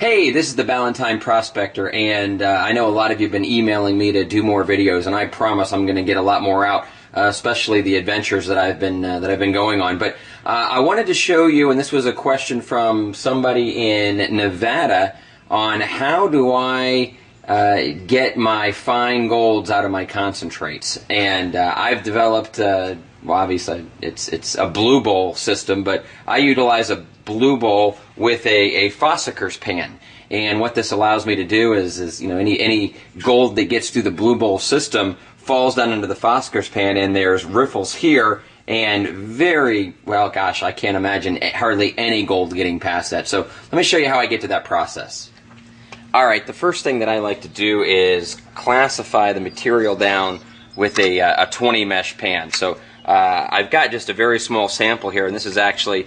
Hey, this is the Ballantine Prospector, and I know a lot of you have been emailing me to do more videos, and I promise I'm going to get a lot more out, especially the adventures that I've been going on. But I wanted to show you, and this was a question from somebody in Nevada, on how do I get my fine golds out of my concentrates. And I've developed, well, obviously it's a blue bowl system, but I utilize a blue bowl with a Fosackers pan. And what this allows me to do is you know, any gold that gets through the blue bowl system falls down into the Fosackers pan, and there's riffles here, and very, well, gosh, I can't imagine hardly any gold getting past that. So let me show you how I get to that process. Alright, the first thing that I like to do is classify the material down with a 20 mesh pan. So I've got just a very small sample here, and this is actually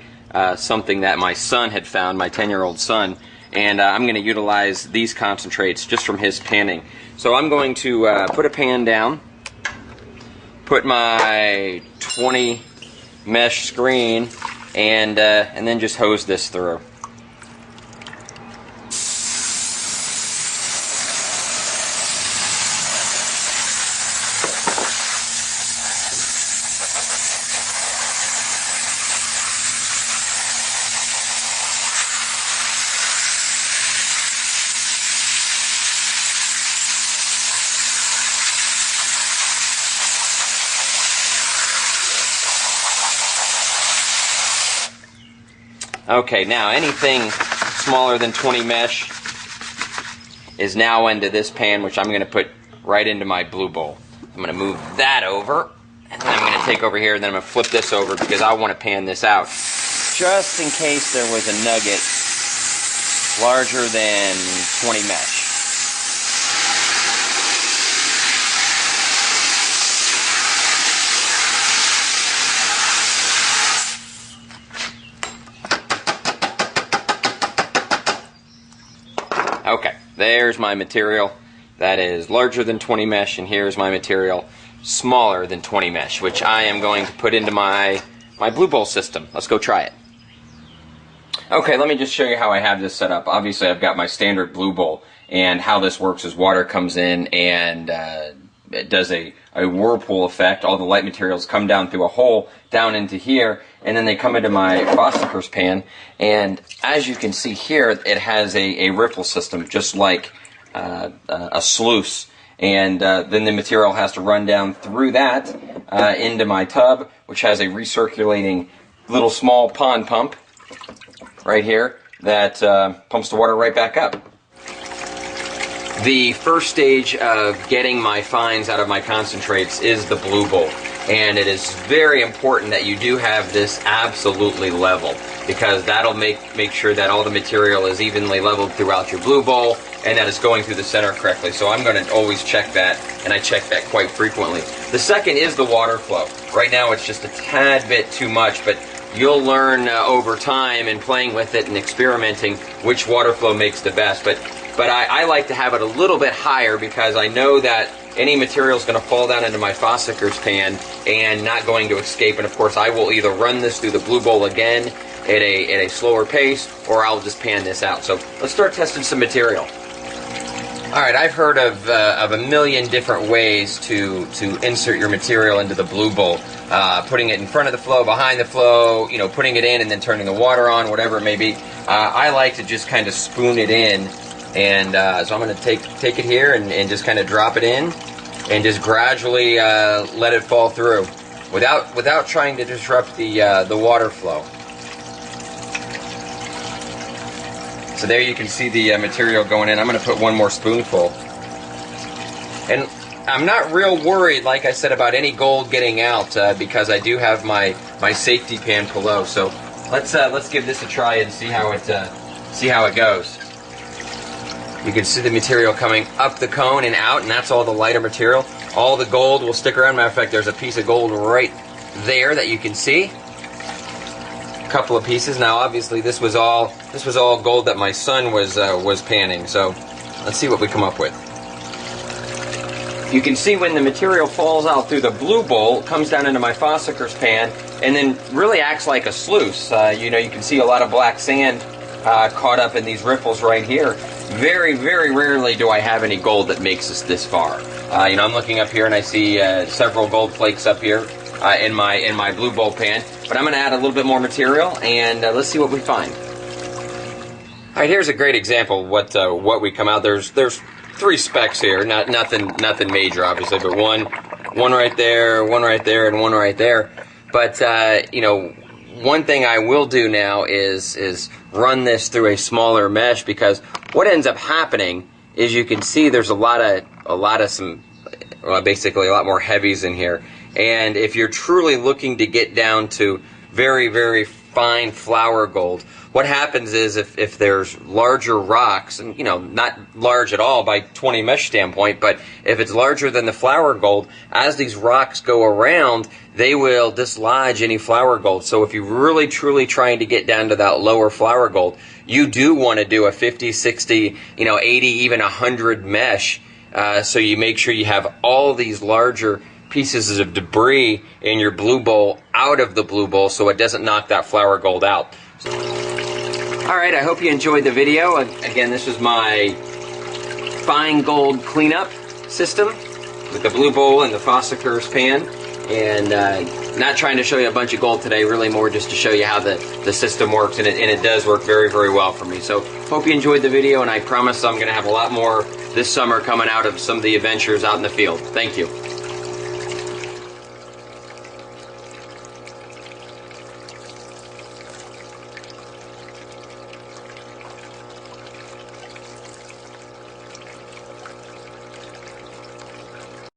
something that my son had found, my 10-year-old son, and I'm going to utilize these concentrates just from his panning. So I'm going to put a pan down, put my 20 mesh screen, and then just hose this through. Okay, now anything smaller than 20 mesh is now into this pan, which I'm going to put right into my blue bowl. I'm going to move that over, and then I'm going to take over here, and then I'm going to flip this over because I want to pan this out just in case there was a nugget larger than 20 mesh. Okay, there's my material that is larger than 20 mesh, and here's my material smaller than 20 mesh, which I am going to put into my blue bowl system. Let's go try it. Okay, let me just show you how I have this set up. Obviously, I've got my standard blue bowl, and how this works is water comes in and it does a whirlpool effect. All the light materials come down through a hole down into here, and then they come into my Fosackers pan. And as you can see here, it has a ripple system, just like a sluice. And then the material has to run down through that into my tub, which has a recirculating little small pond pump right here that pumps the water right back up. The first stage of getting my fines out of my concentrates is the blue bowl, and it is very important that you do have this absolutely level, because that'll make sure that all the material is evenly leveled throughout your blue bowl and that it's going through the center correctly. So I'm going to always check that, and I check that quite frequently. The second is the water flow. Right now it's just a tad bit too much, but you'll learn over time and playing with it and experimenting which water flow makes the best. But I like to have it a little bit higher, because I know that any material is going to fall down into my Fosackers pan and not going to escape. And of course, I will either run this through the blue bowl again at a slower pace, or I'll just pan this out. So let's start testing some material. All right, I've heard of a million different ways to insert your material into the blue bowl. Putting it in front of the flow, behind the flow, you know, putting it in and then turning the water on, whatever it may be. I like to just kind of spoon it in. And so I'm going to take it here and just kind of drop it in and just gradually let it fall through without trying to disrupt the water flow. So there you can see the material going in. I'm going to put one more spoonful. And I'm not real worried, like I said, about any gold getting out because I do have my safety pan below. So let's give this a try and see how it goes. You can see the material coming up the cone and out, and that's all the lighter material. All the gold will stick around. Matter of fact, there's a piece of gold right there that you can see. A couple of pieces. Now, obviously, this was all gold that my son was panning. So, let's see what we come up with. You can see when the material falls out through the blue bowl, it comes down into my Fosackers pan, and then really acts like a sluice. You know, you can see a lot of black sand caught up in these riffles right here. Very, very rarely do I have any gold that makes us this far. I'm looking up here and I see several gold flakes up here in my blue bowl pan. But I'm going to add a little bit more material and let's see what we find. All right, here's a great example of what we come out. There's 3 specks here, nothing major, obviously, but one right there, one right there, and one right there. But one thing I will do now is run this through a smaller mesh, because what ends up happening is you can see there's basically a lot more heavies in here. And if you're truly looking to get down to very, very fine flour gold, what happens is if there's larger rocks, and not large at all by 20 mesh standpoint, but if it's larger than the flour gold, as these rocks go around, they will dislodge any flour gold. So if you're really truly trying to get down to that lower flour gold, you do want to do a 50, 60, 80, even 100 mesh, so you make sure you have all these larger pieces of debris in your blue bowl out of the blue bowl so it doesn't knock that flour gold out. Alright, I hope you enjoyed the video. Again, this was my fine gold cleanup system with the blue bowl and the Fossicurs pan. And not trying to show you a bunch of gold today, really more just to show you how the system works, and it does work very, very well for me. So hope you enjoyed the video, and I promise I'm going to have a lot more this summer coming out of some of the adventures out in the field. Thank you.